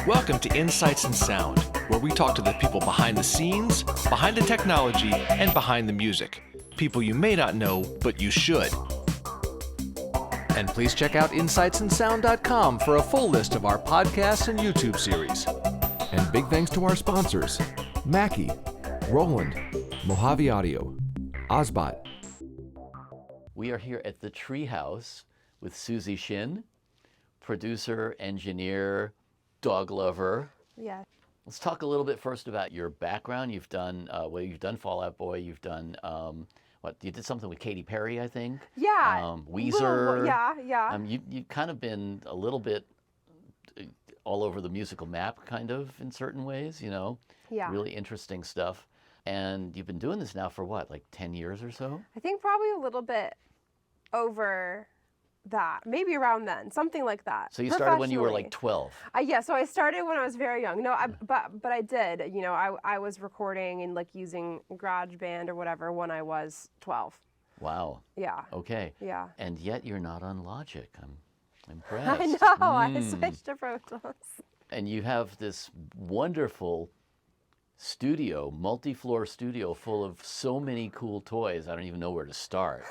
Welcome to Insights in Sound, where we talk to the people behind the scenes, behind the technology, and behind the music. People you may not know, but you should. And please check out insightsinsound.com for a full list of our podcasts and YouTube series. And big thanks to our sponsors, Mackie, Roland, Mojave Audio, Ozbot. We are here at the Treehouse with Suzy Shinn, producer, engineer, dog lover. Yeah. Let's talk a little bit first about your background. You've done you've done Fall Out Boy. You've done you did something with Katy Perry, I think. Yeah. Weezer. Yeah. You've kind of been a little bit all over the musical map, kind of in certain ways. You know. Yeah. Really interesting stuff. And you've been doing this now for what, like 10 years or so? I think probably a little bit over that, maybe around then, something like that. So you started when you were like 12? Yeah, so I started when I was very young. No, but I did. You know, I was recording and like using GarageBand or whatever when I was 12. Wow. Yeah. Okay. Yeah. And yet you're not on Logic. I'm impressed. I know. I switched to Pro Tools. And you have this wonderful studio, multi-floor studio full of so many cool toys. I don't even know where to start.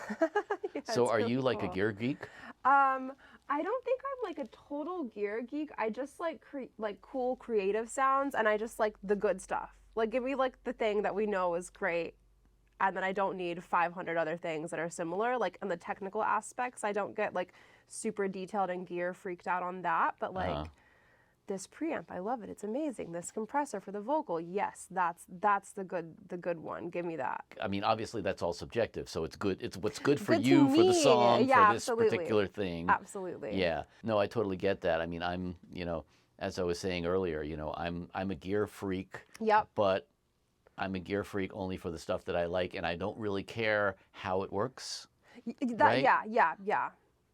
Yeah, so are really you like cool. a gear geek? I don't think I'm like a total gear geek. I just like cool creative sounds, and I just like the good stuff. Like give me like the thing that we know is great, and then I don't need 500 other things that are similar. Like in the technical aspects, I don't get like super detailed and gear freaked out on that, but like this preamp, I love it. It's amazing. This compressor for the vocal, yes, that's the good one. Give me that. I mean, obviously that's all subjective, so it's good. It's what's good for Good to you, for the me. song, Yeah, for this absolutely. particular thing. Absolutely. Yeah. No, I totally get that. I mean, I'm, as I was saying earlier, I'm a gear freak. Yep. But I'm a gear freak only for the stuff that I like, and I don't really care how it works. Right? Yeah.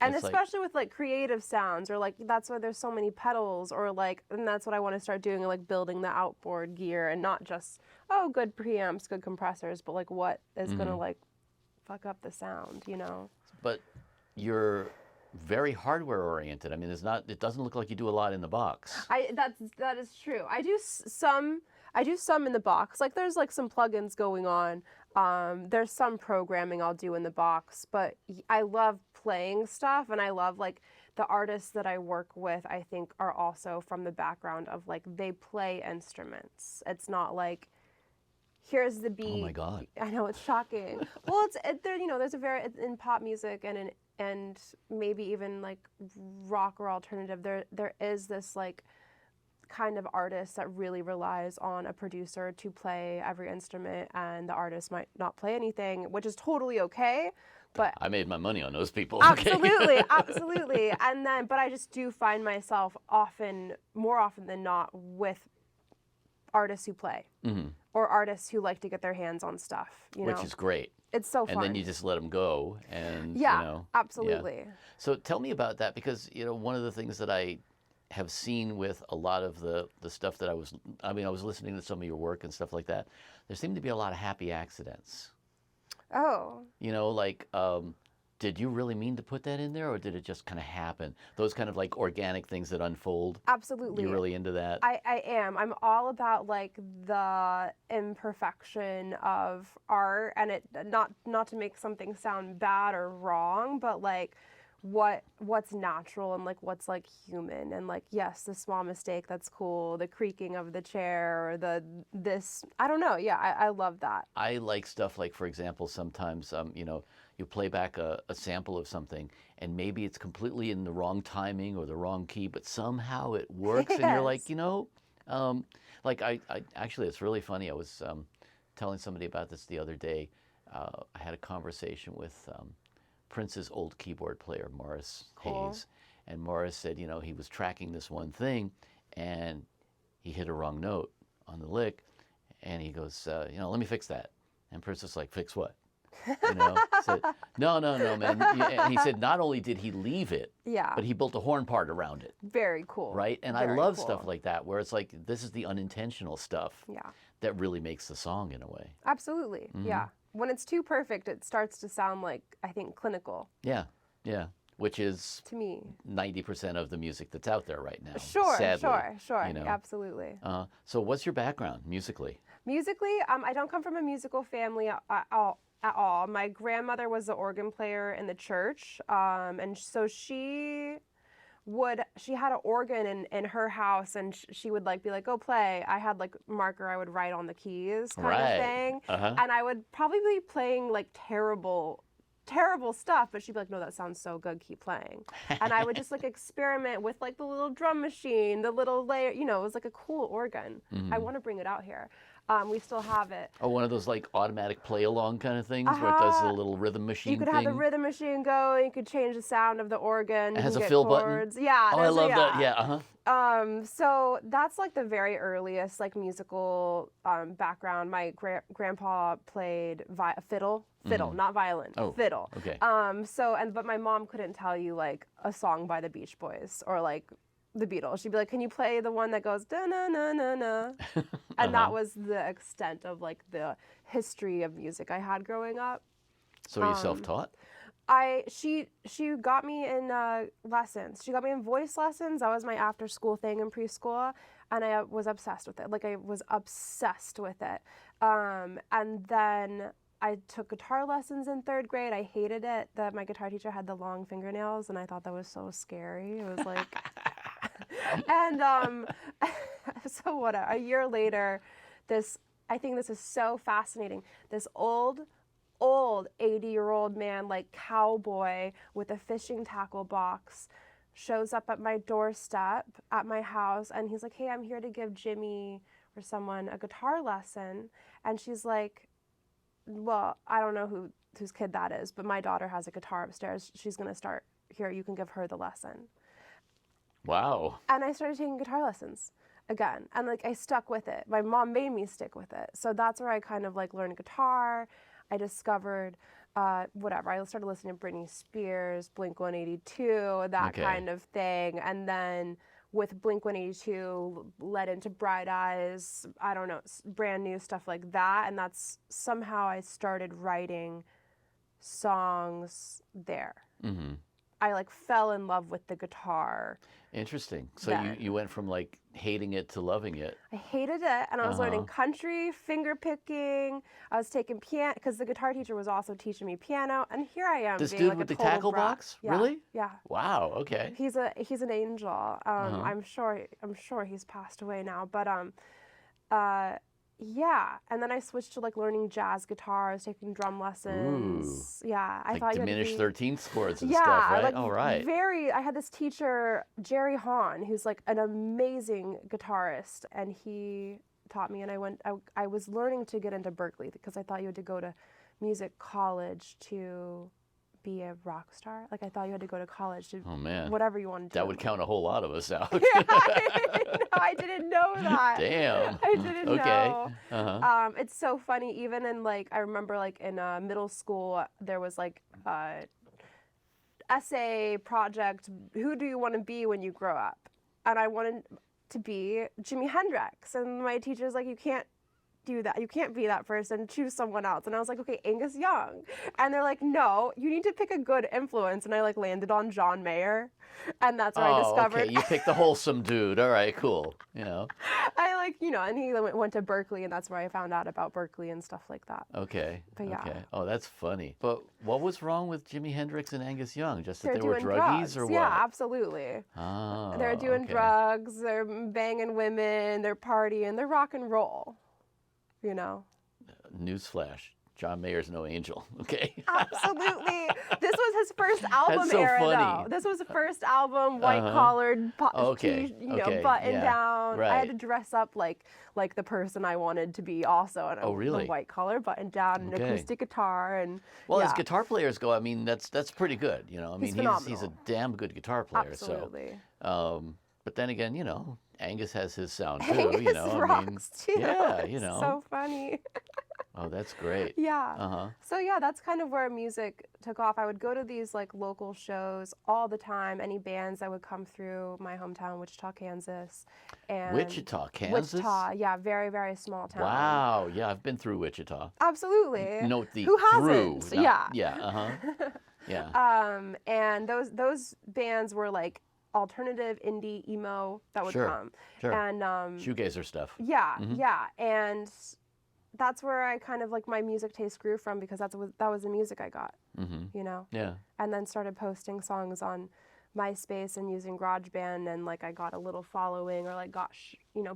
And It's especially with like creative sounds, or like that's why there's so many pedals, or like, and that's what I want to start doing, like building the outboard gear, and not just good preamps, good compressors, but like what is gonna like fuck up the sound, you know? But you're very hardware oriented. I mean, it doesn't look like you do a lot in the box. That is true. I do some in the box. Like there's like some plugins going on. There's some programming I'll do in the box, but I love playing stuff, and I love like the artists that I work with, I think are also from the background of like they play instruments. It's not like here's the beat. Oh my God. I know, it's shocking. Well, there's a very in pop music and maybe even like rock or alternative, there is this like kind of artist that really relies on a producer to play every instrument, and the artist might not play anything, which is totally okay. But I made my money on those people. Absolutely. And then, but I just do find myself more often than not, with artists who play or artists who like to get their hands on stuff. Which is great. It's so fun. And then you just let them go, and absolutely. Yeah. So tell me about that, because one of the things that I have seen with a lot of the stuff that I was listening to some of your work and stuff like that, there seemed to be a lot of happy accidents. Oh. Did you really mean to put that in there, or did it just kind of happen? Those kind of like organic things that unfold. Absolutely. You're really into that? I am. I'm all about like the imperfection of art, and it not to make something sound bad or wrong, but like what's natural and like what's like human, and like yes, the small mistake, that's cool, the creaking of the chair, or this I don't know. Yeah, I love that. I like stuff like, for example, sometimes you play back a sample of something, and maybe it's completely in the wrong timing or the wrong key, but somehow it works. Yes. And you're like, I actually, it's really funny. I was telling somebody about this the other day. I had a conversation with Prince's old keyboard player, Morris Hayes. And Morris said, he was tracking this one thing, and he hit a wrong note on the lick, and he goes, let me fix that. And Prince was like, fix what? Said, no, man. And he said not only did he leave it, but he built a horn part around it. Very cool. Right? And Very I love cool. stuff like that, where it's like, this is the unintentional stuff that really makes the song in a way. Absolutely. Yeah. When it's too perfect, it starts to sound like, I think, clinical. Yeah. which is to me. 90% of the music that's out there right now. Sure, sadly, sure, you know. absolutely. So what's your background musically? Musically, I don't come from a musical family at all. My grandmother was the organ player in the church, and so she had an organ in her house, and she would like be like, go play. I had like marker, I would write on the keys kind of thing, and I would probably be playing like terrible stuff, but she'd be like, no, that sounds so good, keep playing. And I would just like experiment with like the little drum machine, the little layer, you know, it was like a cool organ. I want to bring it out here. We still have it. Oh, one of those like automatic play along kind of things where it does the little rhythm machine You could thing? have the rhythm machine go, you could change the sound of the organ. It has a get fill chords. button? Yeah. Oh, I love that. Yeah, So that's like the very earliest like musical background. My grandpa played fiddle, not violin, fiddle. Okay. But my mom couldn't tell you like a song by the Beach Boys or like the Beatles. She'd be like, can you play the one that goes da na na na na? And that was the extent of like the history of music I had growing up. So you self-taught? She got me in lessons. She got me in voice lessons. That was my after school thing in preschool, and I was obsessed with it. Like I was obsessed with it. And then I took guitar lessons in 3rd grade. I hated it that my guitar teacher had the long fingernails, and I thought that was so scary. It was like, and so what? A year later, I think this is so fascinating. This old 80-year-old man, like cowboy with a fishing tackle box, shows up at my doorstep at my house, and he's like, hey, I'm here to give Jimmy or someone a guitar lesson. And she's like, well, I don't know whose kid that is, but my daughter has a guitar upstairs. She's going to start here. You can give her the lesson. Wow. And I started taking guitar lessons again. And like I stuck with it. My mom made me stick with it. So that's where I kind of like learned guitar. I discovered whatever. I started listening to Britney Spears, Blink-182, that kind of thing. And then with Blink-182 led into Bright Eyes, I don't know, brand new stuff like that. And that's somehow I started writing songs there. Mm-hmm. I like fell in love with the guitar. Interesting. So you went from like hating it to loving it. I hated it, and I was learning country, finger picking. I was taking piano because the guitar teacher was also teaching me piano. And here I am. This being dude like with a the total tackle brat. box? Yeah. Really? Yeah. Wow. Okay. He's an angel. I'm sure he's passed away now, but yeah. And then I switched to like learning jazz guitar. I was taking drum lessons. Ooh. Yeah, I like thought diminished 13th chords and yeah, stuff, right? like All right. I had this teacher, Jerry Hahn, who's like an amazing guitarist, and he taught me. And I was learning to get into Berklee because I thought you had to go to music college to be a rock star. Like I thought you had to go to college to whatever you wanted to do. That would count a whole lot of us out. I didn't know that. Damn. I didn't know. Uh-huh. It's so funny. Even in like, I remember like in middle school, there was like essay project. Who do you want to be when you grow up? And I wanted to be Jimi Hendrix. And my teacher's like, you can't do that. You can't be that person. Choose someone else. And I was like, okay, Angus Young. And they're like, no, you need to pick a good influence. And I like landed on John Mayer. And that's where I discovered. Okay, you picked the wholesome dude. All right, cool. You know. I like, and he went to Berklee, and that's where I found out about Berklee and stuff like that. Okay. But yeah. Okay. Oh, that's funny. But what was wrong with Jimi Hendrix and Angus Young? Just that They're they were doing druggies drugs. or what? Yeah, absolutely. Oh, they're doing okay. drugs, they're banging women, they're partying, they're rock and roll. Newsflash. John Mayer's no angel, okay? Absolutely. This was his first album That's so era, funny. though. This was the first album, white-collared, button down. Right. I had to dress up like the person I wanted to be also. And really? A white collar, button down, an acoustic guitar, and as guitar players go, I mean, that's pretty good. I mean, he's a damn good guitar player. Absolutely. So, but then again, Angus has his sound too. Angus rocks too. Yeah, It's so funny. Oh, that's great. Yeah. So yeah, that's kind of where music took off. I would go to these like local shows all the time. Any bands that would come through my hometown, Wichita, Kansas. And Wichita, Kansas? Wichita, yeah, very, very small town. Wow. Yeah, I've been through Wichita. Absolutely. Note the Who through. hasn't? Yeah. Yeah. Yeah. And those bands were like alternative, indie, emo that would Sure. come. Sure. And Shoegazer stuff. yeah, yeah. And that's where I kind of like my music taste grew from, because that was the music I got, you know? Yeah. And then started posting songs on MySpace and using GarageBand, and like I got a little following, or like got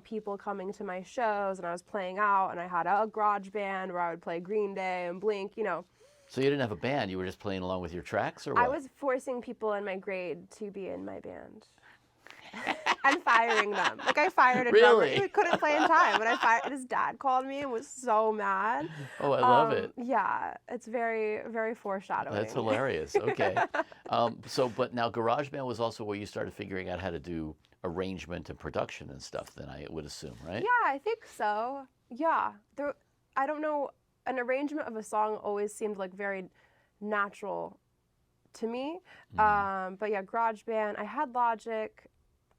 people coming to my shows, and I was playing out, and I had a GarageBand where I would play Green Day and Blink, So you didn't have a band, you were just playing along with your tracks, or what? I was forcing people in my grade to be in my band. And firing them. Like I fired a drummer Really? who couldn't play in time, and his dad called me and was so mad. Oh, I love it. Yeah, it's very, very foreshadowing. That's hilarious. Okay. But now GarageBand was also where you started figuring out how to do arrangement and production and stuff, then I would assume, right? Yeah, I think so. Yeah. I don't know, an arrangement of a song always seemed like very natural to me. But yeah, GarageBand, I had Logic.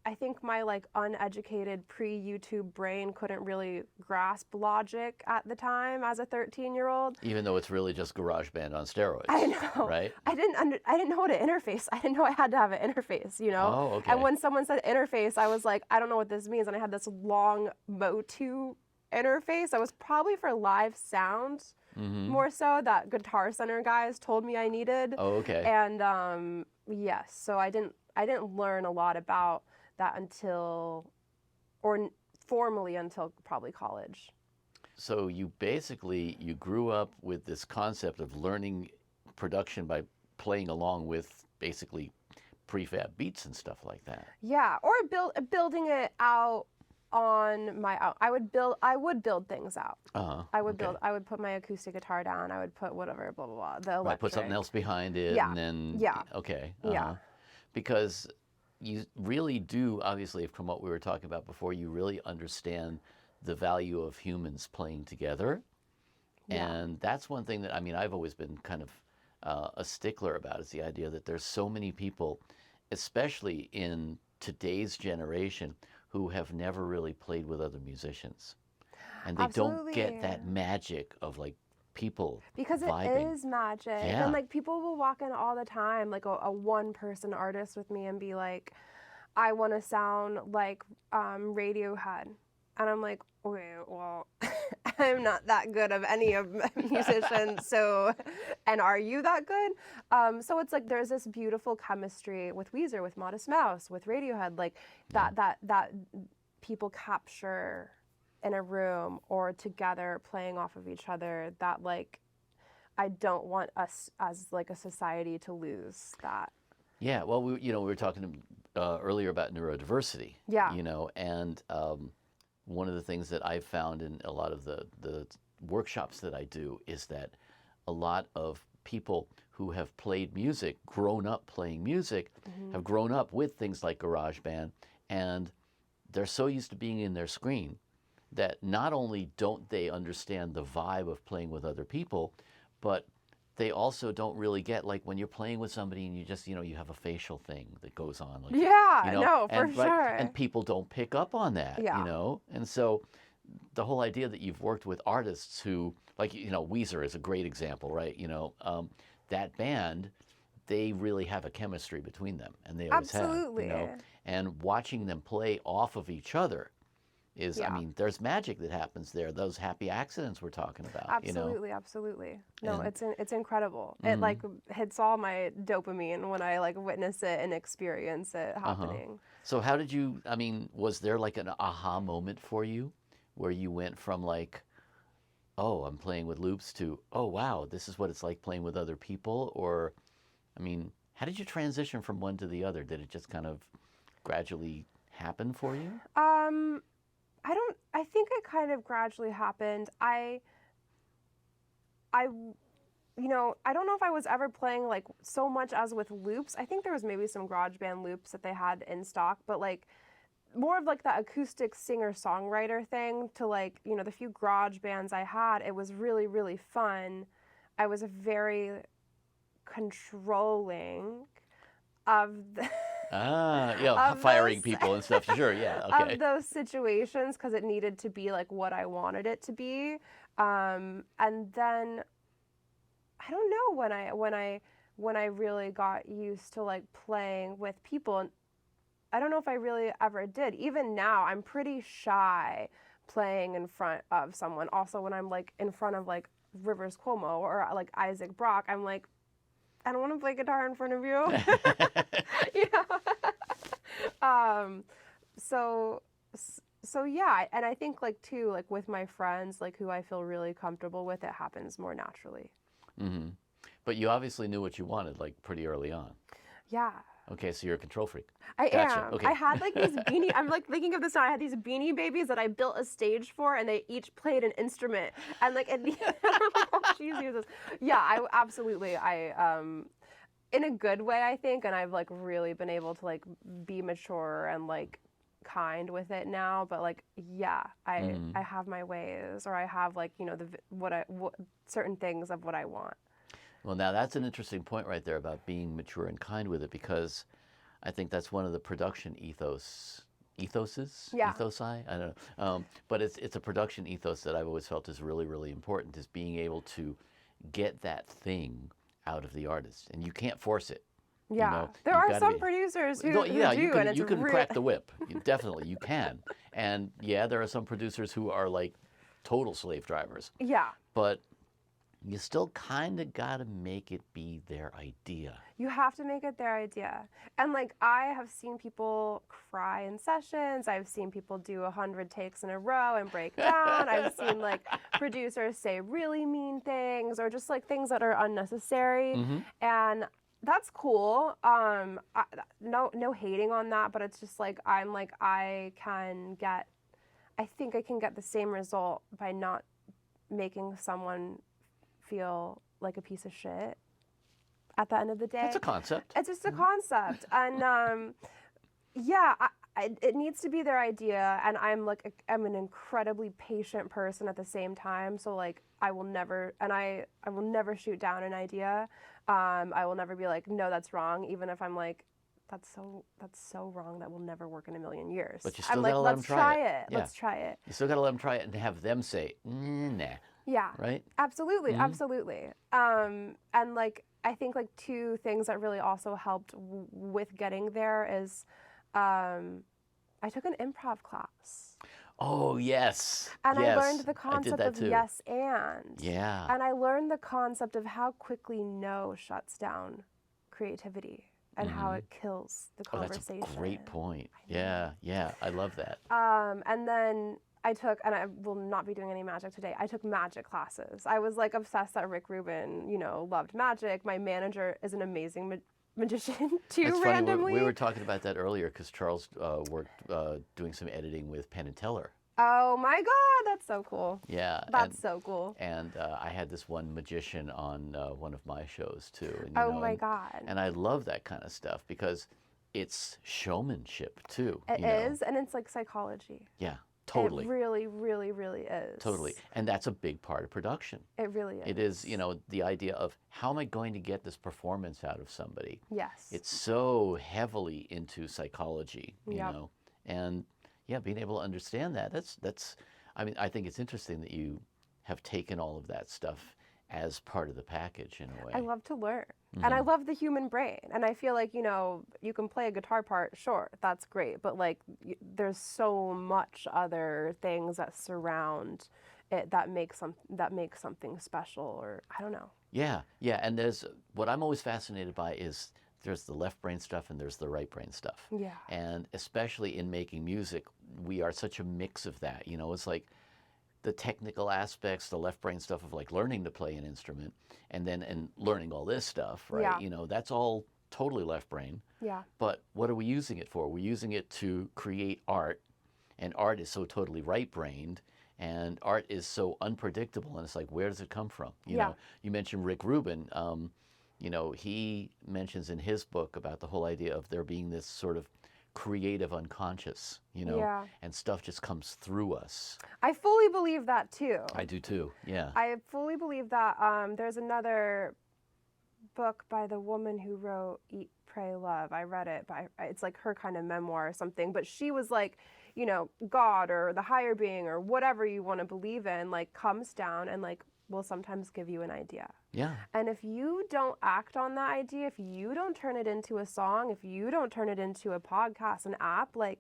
I think my like uneducated pre-YouTube brain couldn't really grasp Logic at the time as a 13-year-old. Even though it's really just GarageBand on steroids. I know. Right? I didn't know what an interface. I didn't know I had to have an interface, Oh, okay. And when someone said interface, I was like, I don't know what this means. And I had this long Motu interface that was probably for live sound, more so, that Guitar Center guys told me I needed. Oh, okay. And yes, so I didn't learn a lot about that formally until probably college. So you grew up with this concept of learning production by playing along with basically prefab beats and stuff like that. Yeah, or building it out on my own. I would build things out. I would put my acoustic guitar down. I would put whatever, blah blah blah. The electric. Right, put something else behind it, Yeah. and then Yeah. Okay. Yeah. Because you really do, obviously, from what we were talking about before, you really understand the value of humans playing together. Yeah. And that's one thing that, I've always been kind of a stickler about, is the idea that there's so many people, especially in today's generation, who have never really played with other musicians. And they don't get that magic of like people because vibing. It is magic. Yeah. And like people will walk in all the time, like a one-person artist with me, and be like, I want to sound like Radiohead. And I'm like, okay, well, I'm not that good of any of musicians, so, and are you that good? So it's like there's this beautiful chemistry with Weezer, with Modest Mouse, with Radiohead, like that people capture in a room or together playing off of each other, that like I don't want us as like a society to lose that. Yeah, well, we were talking earlier about neurodiversity. Yeah. And one of the things that I've found in a lot of the workshops that I do is that a lot of people who have played music, grown up playing music, have grown up with things like GarageBand, and they're so used to being in their screen that not only don't they understand the vibe of playing with other people, but they also don't really get, like, when you're playing with somebody and you just, you have a facial thing that goes on. Like, no, for sure. Right, and people don't pick up on that, And so the whole idea that you've worked with artists who, like, Weezer is a great example, right? That band, they really have a chemistry between them, and they always Absolutely. have, And watching them play off of each other is, there's magic that happens there. Those happy accidents we're talking about. Absolutely, absolutely. No, it's incredible. It like hits all my dopamine when I like witness it and experience it happening. So how did you? Was there like an aha moment for you, where you went from like, oh, I'm playing with loops, to, oh wow, this is what it's like playing with other people? Or, how did you transition from one to the other? Did it just kind of gradually happen for you? I think it kind of gradually happened. I don't know if I was ever playing like so much as with loops. I think there was maybe some GarageBand loops that they had in stock, but like more of like that acoustic singer-songwriter thing to like, the few garage bands I had, it was really, really fun. I was very controlling of the firing people and stuff. Sure, yeah, okay. Of those situations, because it needed to be like what I wanted it to be. And then I don't know, when when I really got used to like playing with people. And I don't know if I really ever did. Even now, I'm pretty shy playing in front of someone. Also, when I'm like in front of like Rivers Cuomo or like Isaac Brock, I'm like, I don't want to play guitar in front of you. You know? So yeah, and I think like too, like with my friends, like who I feel really comfortable with, it happens more naturally. Mm-hmm. But you obviously knew what you wanted like pretty early on. Yeah. Okay, so you're a control freak. I Gotcha. am. Okay. I had like these beanie. I'm like thinking of this now. I had these Beanie Babies that I built a stage for, and they each played an instrument. And like at the end, I'm like, how cheesy is this? Yeah, I absolutely. In a good way, I think, and I've like really been able to like be mature and like kind with it now. But like, yeah, I have my ways, or I have like what certain things of what I want. Well, now that's an interesting point right there about being mature and kind with it, because I think that's one of the production ethoses? Yeah. Ethosi? I don't know. But it's a production ethos that I've always felt is really, really important, is being able to get that thing out of the artist. And you can't force it. Yeah. You know, there are some producers who do, and you can crack the whip. Definitely, you can. And yeah, there are some producers who are like total slave drivers. Yeah. But you still kind of got to make it be their idea. You have to make it their idea. And like, I have seen people cry in sessions. I've seen people do 100 takes in a row and break down. I've seen like producers say really mean things, or just like things that are unnecessary. Mm-hmm. And that's cool. No hating on that, but it's just like, I think I can get the same result by not making someone feel like a piece of shit at the end of the day. That's a concept. It's just a concept. And yeah, it needs to be their idea. And I'm an incredibly patient person at the same time. So like, I will never shoot down an idea. I will never be like, no, that's wrong. Even if I'm like, that's so wrong. That will never work in a million years. But you still I'm gotta like, let them let's try try it. it. Yeah. Let's try it. You still got to let them try it and have them say, nah. Yeah. Right? Absolutely. Mm-hmm. Absolutely. And like, I think like two things that really also helped with getting there is, I took an improv class. Oh, yes. And yes. I learned the concept of too. yes and. Yeah. And I learned the concept of how quickly no shuts down creativity and how it kills the conversation. Oh, that's a great point. Yeah, yeah. I love that. And then I will not be doing any magic today. I took magic classes. I was like obsessed that Rick Rubin, loved magic. My manager is an amazing magician too, That's randomly. Funny. We were talking about that earlier because Charles worked doing some editing with Penn and Teller. Oh my God, that's so cool. Yeah. That's so cool. And I had this one magician on one of my shows too. And, my God. And I love that kind of stuff because it's showmanship too. It is, and it's like psychology. Yeah. Totally. It really, really, really is. Totally. And that's a big part of production. It really is. It is, the idea of how am I going to get this performance out of somebody? Yes. It's so heavily into psychology, you Yep. know. And yeah, being able to understand that, I think it's interesting that you have taken all of that stuff as part of the package in a way. I love to learn. And I love the human brain. And I feel like, you can play a guitar part, sure, that's great. But like, there's so much other things that surround it that make something special, or I don't know. Yeah, yeah. And what I'm always fascinated by is there's the left brain stuff and there's the right brain stuff. Yeah. And especially in making music, we are such a mix of that. It's like the technical aspects, the left brain stuff of like learning to play an instrument and learning all this stuff, right? Yeah. That's all totally left brain. Yeah. But what are we using it for? We're using it to create art, and art is so totally right brained, and art is so unpredictable, and it's like, where does it come from? You know, you mentioned Rick Rubin. He mentions in his book about the whole idea of there being this sort of creative unconscious, and stuff just comes through us. I fully believe that too. I do too, yeah. I fully believe that. There's another book by the woman who wrote Eat, Pray, Love. I read it, but it's like her kind of memoir or something. But she was like, God or the higher being or whatever you want to believe in, like comes down and like will sometimes give you an idea. Yeah. And if you don't act on that idea, if you don't turn it into a song, if you don't turn it into a podcast, an app, like,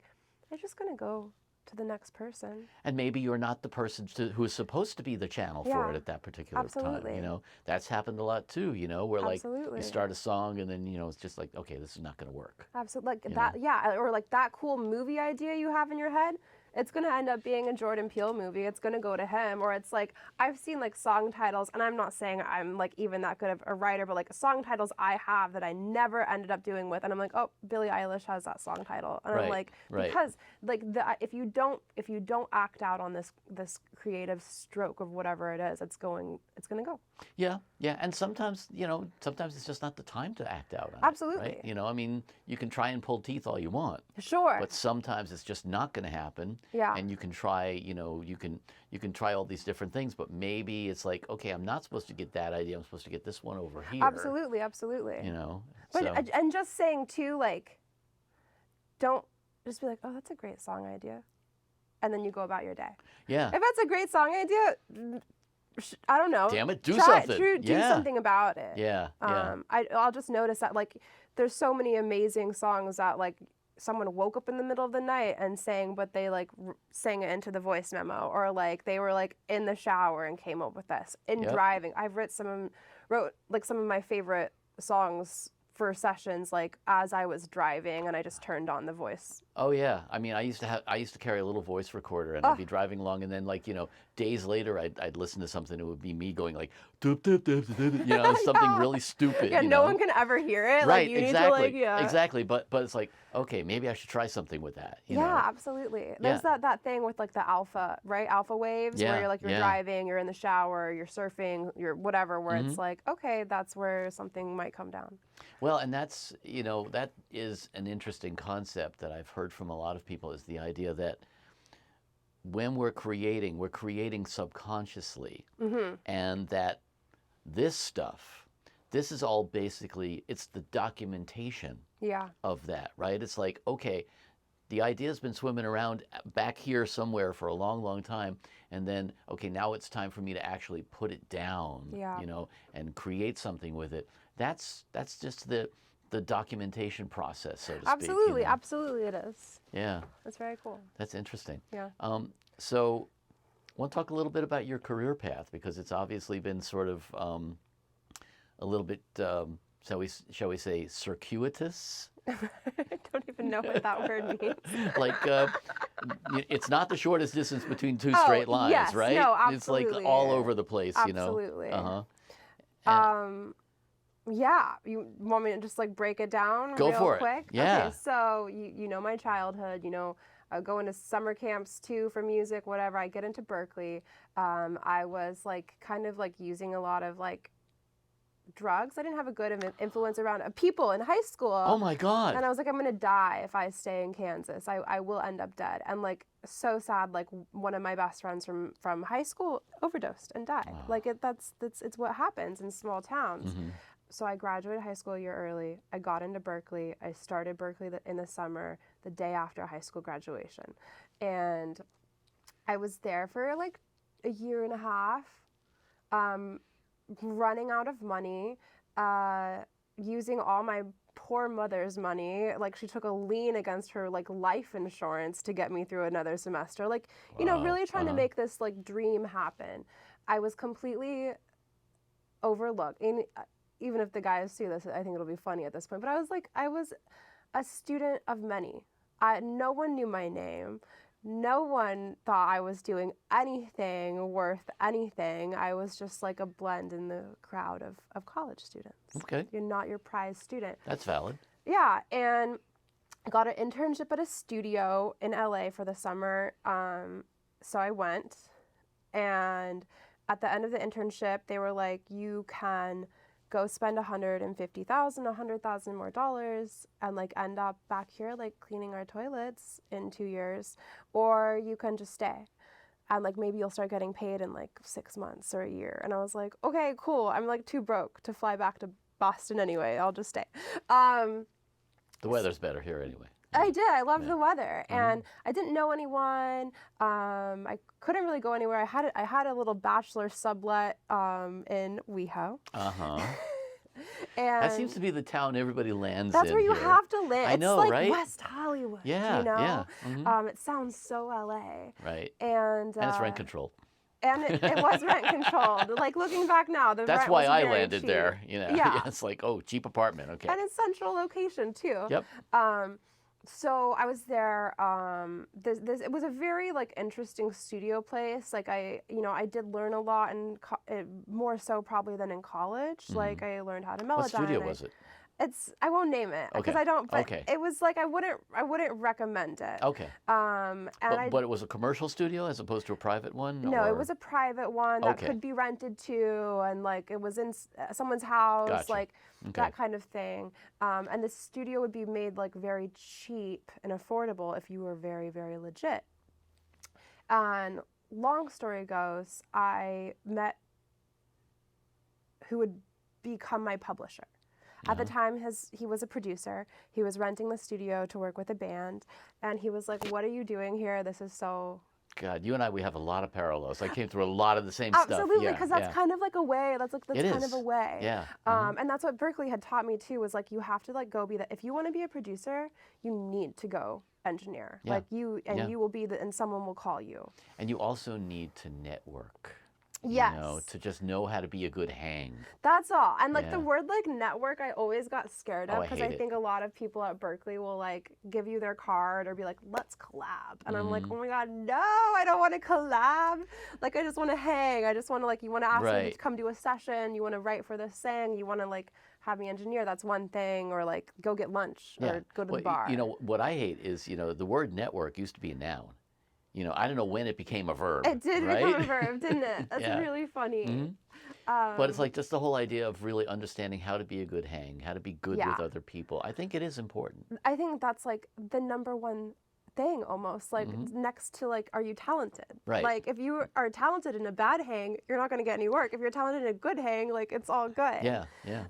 it's just going to go to the next person. And maybe you're not the person who is supposed to be the channel for it at that particular time. You know, that's happened a lot too, you know, where like you start a song and then, you know, it's just like, okay, this is not going to work. Absolutely. Like that, yeah. Or like that cool movie idea you have in your head. It's going to end up being a Jordan Peele movie. It's going to go to him. Or it's like, I've seen like song titles, and I'm not saying I'm like even that good of a writer, but like song titles I have that I never ended up doing with. And I'm like, oh, Billie Eilish has that song title. And I'm like, because like if you don't act out on this creative stroke of whatever it is, it's going to go. Yeah. Yeah. And sometimes, you know, sometimes it's just not the time to act out on Absolutely. it, right? You know, I mean, you can try and pull teeth all you want. Sure. But sometimes it's just not going to happen. Yeah. And you can try, you know, you can try all these different things, but maybe it's like, okay, I'm not supposed to get that idea. I'm supposed to get this one over here. Absolutely. Absolutely. You know, but and just saying too, like, don't just be like, oh, that's a great song idea, and then you go about your day. Yeah. If that's a great song idea, I don't know. Damn it, do something. Do something about it. Yeah. I'll just notice that like there's so many amazing songs that like someone woke up in the middle of the night and sang, but they like sang it into the voice memo, or like they were like in the shower and came up with this in driving. I've wrote some of my favorite songs for sessions like as I was driving, and I just turned on the voice. Oh yeah, I mean, I used to carry a little voice recorder, and I'd be driving along, and then like, you know, days later, I'd listen to something. It would be me going like, doop, doop, doop, doop, doop, you know, something really stupid. Yeah, you no know? one can ever hear it. Right, like, you exactly, need to, like, exactly. But it's like, okay, maybe I should try something with that. You know? Absolutely. There's that thing with like the alpha waves, where you're like you're driving, you're in the shower, you're surfing, you're whatever, where it's like, okay, that's where something might come down. Well, and that's, you know, that is an interesting concept that I've heard from a lot of people, is the idea that when we're creating subconsciously, and that this is all basically, it's the documentation of that, right? It's like, okay, the idea's been swimming around back here somewhere for a long, long time, and then, okay, now it's time for me to actually put it down, you know, and create something with it. That's just the documentation process, so to speak. Absolutely, you know? absolutely it is. Yeah. That's very cool. That's interesting. Yeah. So I want to talk a little bit about your career path, because it's obviously been sort of a little bit, shall we say, circuitous? I don't even know what that word means. Like, it's not the shortest distance between two straight lines, yes, right? No, it's like all over the place, you know? Absolutely. Yeah, you want me to just like break it down Go real for it. quick? Yeah. Okay, so you know my childhood, you know, going to summer camps too for music, whatever. I get into Berkeley. I was like kind of like using a lot of like drugs. I didn't have a good influence around people in high school. Oh my God. And I was like, I'm going to die if I stay in Kansas. I will end up dead. And like, so sad, like one of my best friends from high school overdosed and died. Wow. Like it's what happens in small towns. So I graduated high school a year early. I got into Berkeley. I started Berkeley in the summer, the day after high school graduation. And I was there for like a year and a half, running out of money, using all my poor mother's money. Like, she took a lien against her like life insurance to get me through another semester. Like, you know, really trying to make this like dream happen. I was completely overlooked. And even if the guys see this, I think it'll be funny at this point. But I was a student of many. No one knew my name. No one thought I was doing anything worth anything. I was just like a blend in the crowd of college students. Okay. You're not your prize student. That's valid. Yeah, and I got an internship at a studio in LA for the summer. So I went, and at the end of the internship, they were like, you can go spend $150,000 more dollars and like end up back here like cleaning our toilets in 2 years, or you can just stay and like maybe you'll start getting paid in like 6 months or a year. And I was like, okay, cool. I'm like too broke to fly back to Boston anyway. I'll just stay. The weather's better here anyway. Exactly. I did. I loved Yeah. the weather, and I didn't know anyone. I couldn't really go anywhere. I had a little bachelor sublet in WeHo, Uh-huh. and That seems to be the town everybody lands that's in where you here. have to live. I It's know, like right? West Hollywood. Yeah, you know. yeah. Mhm. It sounds so LA, Right. and And it's rent controlled. And it was rent controlled. Like looking back now, the That's rent why was I very landed cheap. there. You know, Yeah. It's like, oh, cheap apartment. Okay. And it's central location too. Yep. So I was there. It was a very like interesting studio place. Like I did learn a lot, and more so probably than in college. Like I learned how to melodize. What studio was it? I won't name it because Okay. I don't. But Okay. it was like I wouldn't recommend it. Okay. And But it was a commercial studio as opposed to a private one? No, or? it was a private one that Okay. could be rented to, and like it was in someone's house, Gotcha. like Okay. that kind of thing. And the studio would be made like very cheap and affordable if you were very, very legit. And long story goes, I met who would become my publisher. At the time, he was a producer. He was renting the studio to work with a band, and he was like, "What are you doing here? This is so." God, you and I, we have a lot of parallels. I came through a lot of the same stuff. Absolutely, Yeah, because that's yeah. kind of like a way. That's It kind is. of a way. Yeah. And that's what Berkeley had taught me too. Was like you have to like go be that. If you want to be a producer, you need to go engineer. Yeah. Like you Yeah. you will be and someone will call you. And you also need to network. Yes. You know, to just know how to be a good hang. That's all. And like Yeah. the word like network, I always got scared of Oh, I because hate I it. think a lot of people at Berkeley will like give you their card or be like, let's collab. And I'm like, Mm-hmm. oh my God, no, I don't want to collab. Like I just want to hang. I just want to like, you want to ask me Right. to come do a session. You want to write for this thing. You want to like have me engineer. That's one thing. Or like go get lunch or go to Well, the bar. You know, what I hate is, the word network used to be a noun. I don't know when it became a verb. It did right? become a verb, didn't it? That's Yeah. really funny. Mhm. But it's like just the whole idea of really understanding how to be a good hang, how to be good Yeah. with other people. I think it is important. I think that's like the number one thing almost like next to like are you talented. Right. Like if you are talented in a bad hang, you're not going to get any work. If you're talented in a good hang, like it's all good. Yeah, yeah.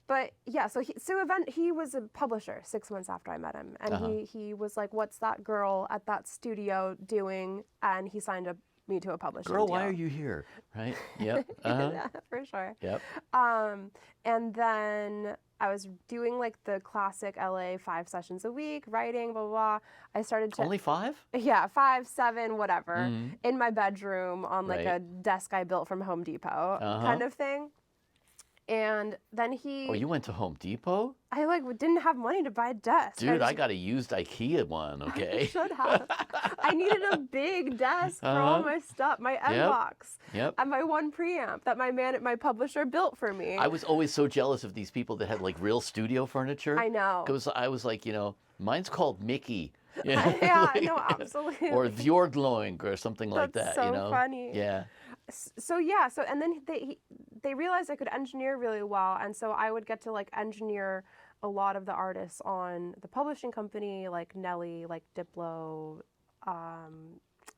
But yeah, so he was a publisher 6 months after I met him, and he was like, what's that girl at that studio doing? And he signed me to a publishing Girl, deal. why are you here? Right? Yep. Uh-huh. Yeah, for sure. Yep. And then I was doing like the classic LA 5 sessions a week, writing, blah, blah, blah. I started to... Only 5? Yeah, 5, 7, whatever, in my bedroom on like Right. a desk I built from Home Depot kind of thing. And then Oh, you went to Home Depot? I like didn't have money to buy a desk. Dude, I got a used IKEA one, I okay? should have. I needed a big desk for all my stuff, my M box, Yep. and my one preamp that my publisher built for me. I was always so jealous of these people that had like real studio furniture. I know. Because I was like, mine's called Mickey. You know, Yeah, like- no, absolutely. Or Bjorglöing or something like That's that, so funny. Yeah. So and then they realized I could engineer really well, and so I would get to like engineer a lot of the artists on the publishing company, like Nelly, like Diplo,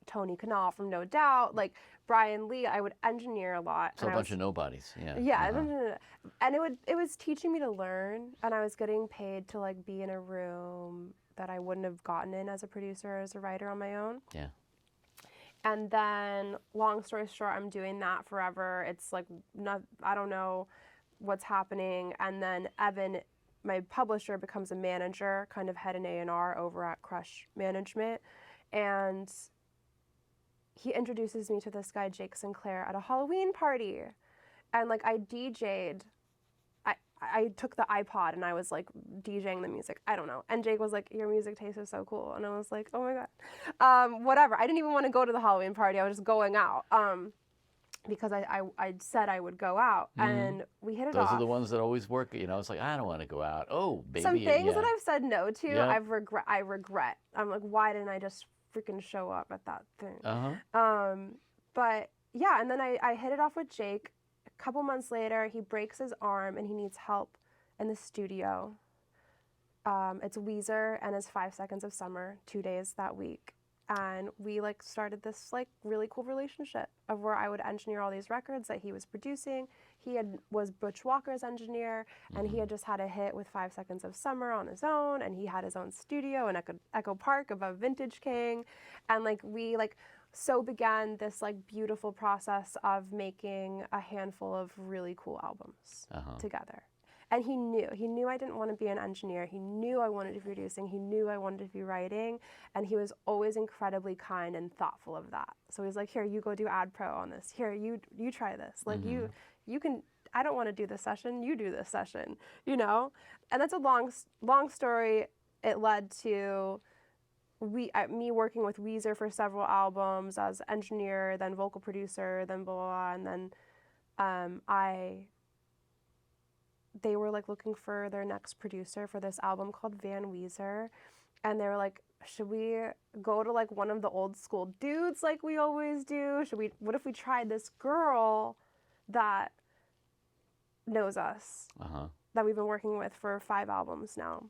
Tony Kanal from No Doubt, like Brian Lee. I would engineer a lot. So a bunch of nobodies, yeah. Yeah, and it was teaching me to learn, and I was getting paid to like be in a room that I wouldn't have gotten in as a producer or as a writer on my own. Yeah. And then, long story short, I'm doing that forever. It's like, I don't know what's happening. And then Evan, my publisher, becomes a manager, kind of head in A&R over at Crush Management. And he introduces me to this guy, Jake Sinclair, at a Halloween party. And like I DJ'd. I took the iPod and I was like DJing the music. I don't know. And Jake was like, your music taste is so cool. And I was like, oh my God. Whatever. I didn't even want to go to the Halloween party. I was just going out because I said I would go out. And we hit it off. Those are the ones that always work. It's like, I don't want to go out. Oh, baby. Some things yeah. that I've said no to, Yeah. I regret. I'm like, why didn't I just freaking show up at that thing? Uh-huh. But yeah, and then I hit it off with Jake. A couple months later, he breaks his arm and he needs help in the studio. It's Weezer and his 5 Seconds of Summer, 2 days that week. And we like started this like really cool relationship of where I would engineer all these records that he was producing. Was Butch Walker's engineer, and he had just had a hit with 5 Seconds of Summer on his own, and he had his own studio in Echo Park above Vintage King, and like we like so began this like beautiful process of making a handful of really cool albums together. And he knew I didn't want to be an engineer. He knew I wanted to be producing. He knew I wanted to be writing. And he was always incredibly kind and thoughtful of that. So he's like, here, you go do ad pro on this. Here, you try this. Like you can, I don't want to do this session. You do this session, you know? And that's a long story. It led to me working with Weezer for several albums as engineer, then vocal producer, then blah, blah, and then they were like looking for their next producer for this album called Van Weezer, and they were like, should we go to like one of the old school dudes like we always do? What if we tried this girl that knows us, that we've been working with for 5 albums now?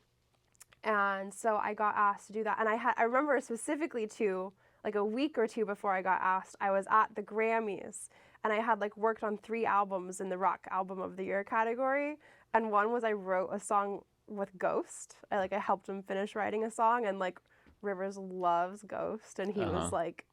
And so I got asked to do that, and I remember specifically too, like a week or two before I got asked, I was at the Grammys, and I had like worked on 3 albums in the Rock Album of the Year category, and one was I wrote a song with Ghost. I helped him finish writing a song, and like Rivers loves Ghost, and he was like,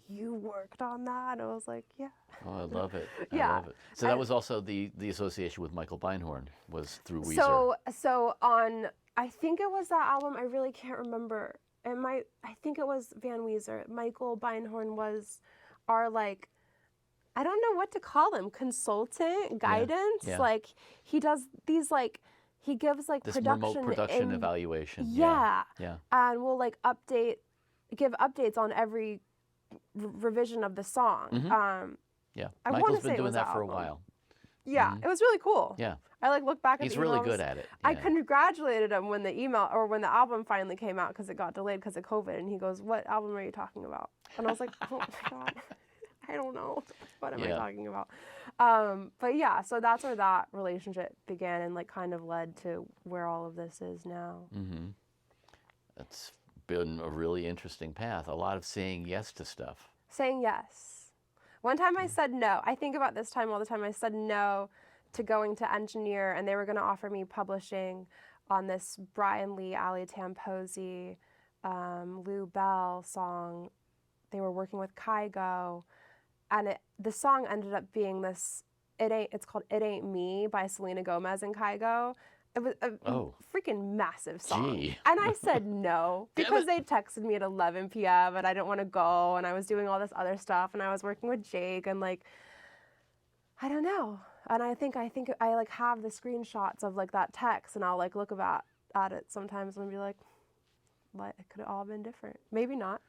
you worked on that? And I was like, yeah. Oh, I love it. Yeah. I love it. So that was also the association with Michael Beinhorn was through Weezer. So on, I think it was that album, I really can't remember. I think it was Van Weezer. Michael Beinhorn was our like, I don't know what to call him, consultant, guidance. Yeah. Like he does these like, he gives like This production remote production evaluation. Yeah. Yeah. And we'll like give updates on every revision of the song. Yeah. I Michael's wanna say been it doing was that that for a album. while. Yeah, it was really cool. Yeah. I like look back at He's the really emails. good at it. I Yeah. congratulated him when the album finally came out because it got delayed because of COVID, and he goes, "What album are you talking about?" And I was like, "Oh my god, I don't know. What am I talking about?" But yeah, so that's where that relationship began and like kind of led to where all of this is now. It's been a really interesting path. A lot of saying yes to stuff. Saying yes. One time I said no. I think about this time all the time. I said no to going to engineer, and they were going to offer me publishing on this Brian Lee, Ali Tamposi, Lou Bell song. They were working with Kygo, and the song ended up being this. It's called "It Ain't Me" by Selena Gomez and Kygo. It was a freaking massive song. Gee. And I said no because they texted me at 11 p.m. and I didn't want to go, and I was doing all this other stuff, and I was working with Jake, and like, I don't know. And I think I like have the screenshots of like that text, and I'll like look at it sometimes and be like, what? It could have all been different. Maybe not.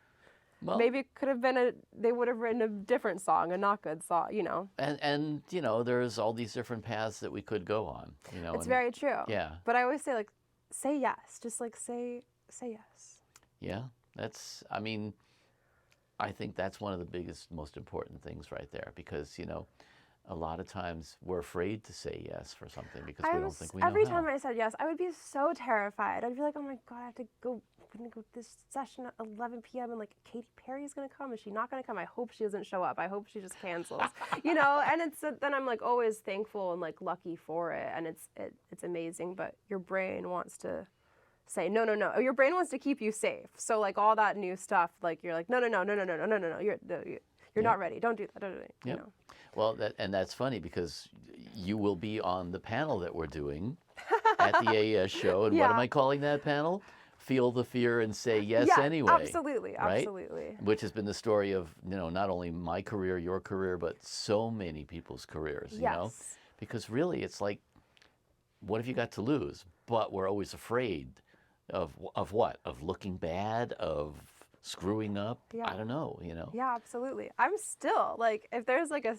Well, maybe it could have been they would have written a different song, a not good song, you know. And you know, there's all these different paths that we could go on, you know. It's very true. Yeah. But I always say like, say yes. Just like say yes. Yeah. I mean, I think that's one of the biggest, most important things right there, because, you know, a lot of times we're afraid to say yes for something because we don't think we know every how. time I said yes, I would be so terrified. I'd be like, oh my God, I have to go. I'm going to go to this session at 11 p.m. and like Katy Perry is going to come. Is she not going to come? I hope she doesn't show up. I hope she just cancels, you know? And then I'm like always thankful and like lucky for it. And it's amazing, but your brain wants to say, no. Your brain wants to keep you safe. So like all that new stuff, like you're like, no. You're not ready. Don't do that. Don't do that. You know? Well, that's funny because you will be on the panel that we're doing at the AES show. And what am I calling that panel? Feel the fear and say yes anyway. Absolutely. Right? Absolutely. Which has been the story of, you know, not only my career, your career, but so many people's careers, you know? Because really it's like, what have you got to lose? But we're always afraid of what? Of looking bad, of screwing up. I don't know, you know. Yeah, absolutely. I'm still like, if there's like a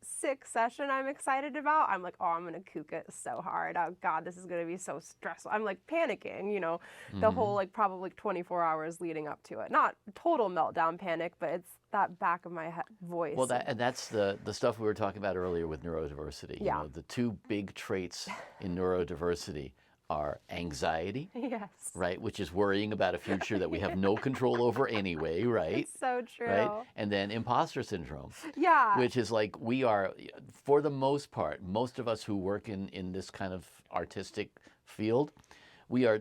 sick session I'm excited about, I'm like, oh, I'm gonna kook it so hard. Oh God, this is gonna be so stressful. I'm like panicking, you know, the whole like probably 24 hours leading up to it. Not total meltdown panic, but it's that back of my voice. Well, that's the stuff we were talking about earlier with neurodiversity. You know, the two big traits in neurodiversity are anxiety, Yes. right, which is worrying about a future that we have no control over anyway, right? It's so true. Right? And then imposter syndrome, Yeah. which is like we are, for the most part, most of us who work in this kind of artistic field, we are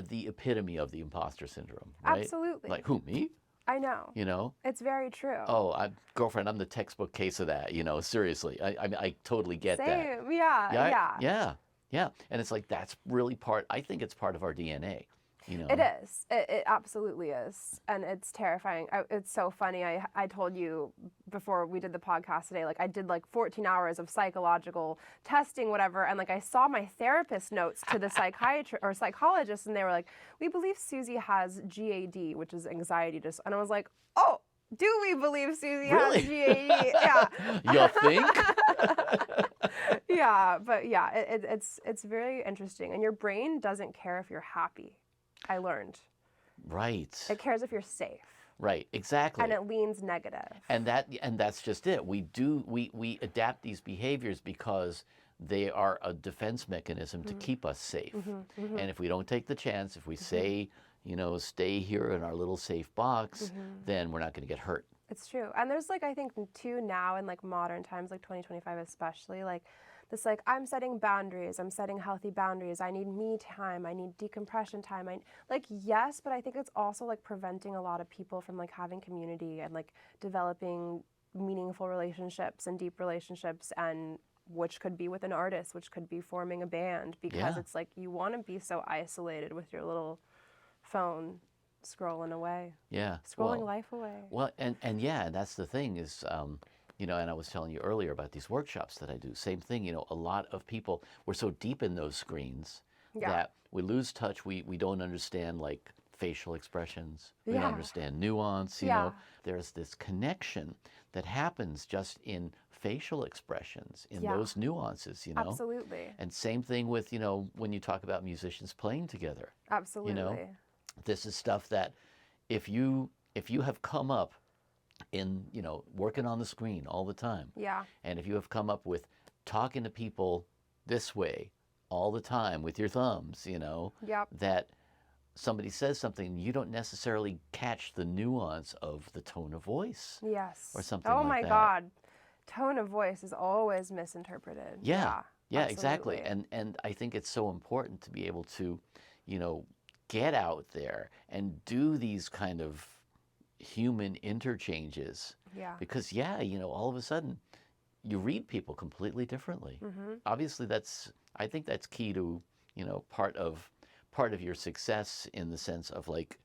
the epitome of the imposter syndrome, right? Absolutely. Like who, me? I know. You know? It's very true. Oh, girlfriend, I'm the textbook case of that. You know, seriously, I mean, I totally get that. Same. Yeah. Yeah. And it's like that's really part. I think it's part of our DNA. You know. It is. It absolutely is. And it's terrifying. It's so funny. I told you before we did the podcast today, like I did like 14 hours of psychological testing, whatever. And like I saw my therapist notes to the psychiatrist or psychologist, and they were like, we believe Suzy has GAD, which is anxiety disorder. And I was like, oh, do we believe Suzy Really? has GAD? Yeah. You think? Yeah. But yeah, it's very interesting. And your brain doesn't care if you're happy. I learned. Right. It cares if you're safe. Right. Exactly. And it leans negative. And that's just it. We adapt these behaviors because they are a defense mechanism to keep us safe. And if we don't take the chance, if we say, you know, stay here in our little safe box, then we're not going to get hurt. It's true. And there's like, I think too now in like modern times, like 2025 especially, like this, like I'm setting boundaries, I'm setting healthy boundaries. I need me time. I need decompression time. Yes, but I think it's also like preventing a lot of people from like having community and like developing meaningful relationships and deep relationships, and which could be with an artist, which could be forming a band, because it's like you want to be so isolated with your little phone scrolling away. Yeah. Scrolling life away. Well, and that's the thing is, you know, and I was telling you earlier about these workshops that I do. Same thing, you know, a lot of people, we're so deep in those screens that we lose touch. We don't understand like facial expressions. We don't understand nuance, you know. There's this connection that happens just in facial expressions, in those nuances, you know. Absolutely. And same thing with, you know, when you talk about musicians playing together. Absolutely. You know, this is stuff that if you have come up in, you know, working on the screen all the time. Yeah. And if you have come up with talking to people this way all the time with your thumbs, you know, that somebody says something, you don't necessarily catch the nuance of the tone of voice. Yes. Or something oh like my that. God. Tone of voice is always misinterpreted. Yeah, exactly. Absolutely. And I think it's so important to be able to, you know, get out there and do these kind of human interchanges. Yeah. Because you know, all of a sudden you read people completely differently. Obviously I think that's key to, you know, part of your success, in the sense of like,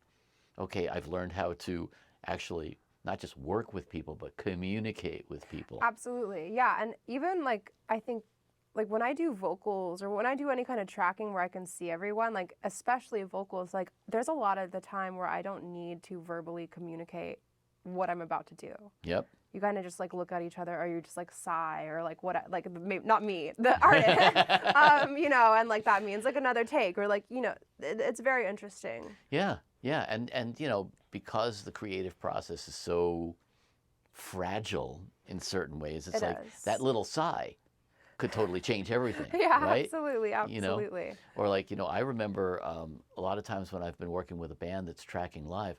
okay, I've learned how to actually not just work with people, but communicate with people. Absolutely. Yeah. And even like, I think like when I do vocals or when I do any kind of tracking where I can see everyone, like especially vocals, like there's a lot of the time where I don't need to verbally communicate what I'm about to do. Yep. You kind of just like look at each other, or you just like sigh, or like what, like maybe not me, the artist, you know, and like that means like another take, or like, you know, it's very interesting. Yeah. And you know, because the creative process is so fragile in certain ways, it's like that little sigh could totally change everything. Yeah, right? Absolutely. You know? Or like, you know, I remember a lot of times when I've been working with a band that's tracking live,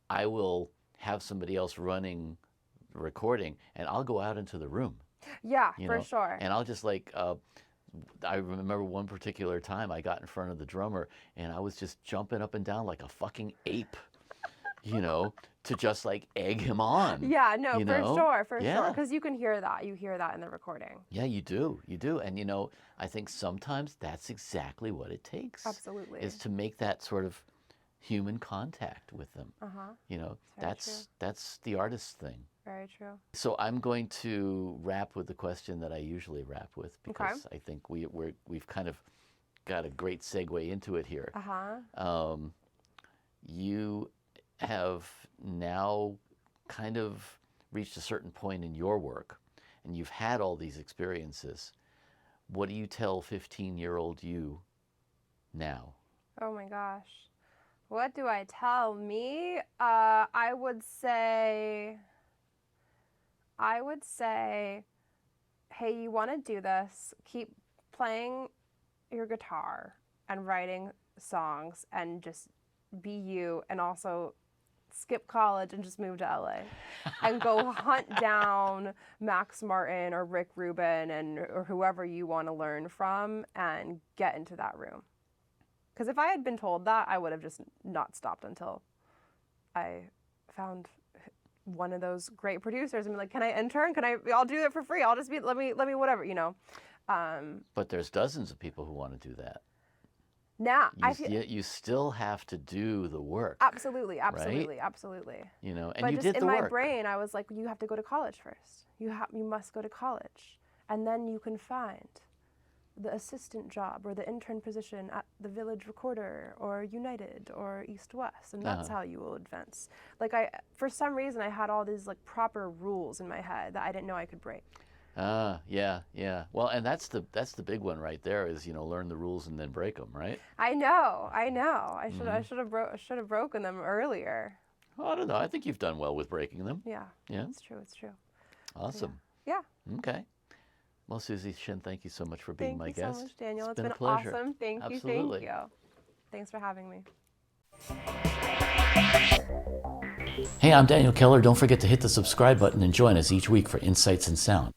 I will have somebody else running the recording, and I'll go out into the room. Yeah, you for know? sure. And I'll just like, I remember one particular time I got in front of the drummer, and I was just jumping up and down like a fucking ape, you know, to just like egg him on. Yeah, no, you for know? sure, because you can hear that. You hear that in the recording. Yeah, you do. And you know, I think sometimes that's exactly what it takes. Absolutely. Is to make that sort of human contact with them. You know, That's that's the artist's thing. Very true. So I'm going to wrap with the question that I usually wrap with, because I think we've kind of got a great segue into it here. You have now kind of reached a certain point in your work, and you've had all these experiences. What do you tell 15-year-old you now? Oh my gosh. What do I tell me? I would say, hey, you want to do this, keep playing your guitar, and writing songs and just be you, and also skip college and just move to LA and go hunt down Max Martin or Rick Rubin or whoever you want to learn from and get into that room. Because if I had been told that, I would have just not stopped until I found one of those great producers and be like, can I intern? I'll do it for free. I'll just be, let me whatever, you know. But there's dozens of people who want to do that. Now, You still have to do the work. Absolutely. You know, and but you just did the in my work. brain, I was like, you have to go to college first. You must go to college, and then you can find the assistant job or the intern position at the Village Recorder or United or East West, and that's how you will advance. Like for some reason, I had all these like proper rules in my head that I didn't know I could break. Yeah. Well, and that's the big one right there is, you know, learn the rules and then break them, right? I know. I should have broken them earlier. Well, I don't know. I think you've done well with breaking them. Yeah. Yeah. It's true. Awesome. Yeah. Okay. Well, Suzy Shinn, thank you so much for being my guest. Thank you so much, Daniel. It's been been a pleasure. awesome. Thank Absolutely. you. Thanks for having me. Hey, I'm Daniel Keller. Don't forget to hit the subscribe button and join us each week for Insights in Sound.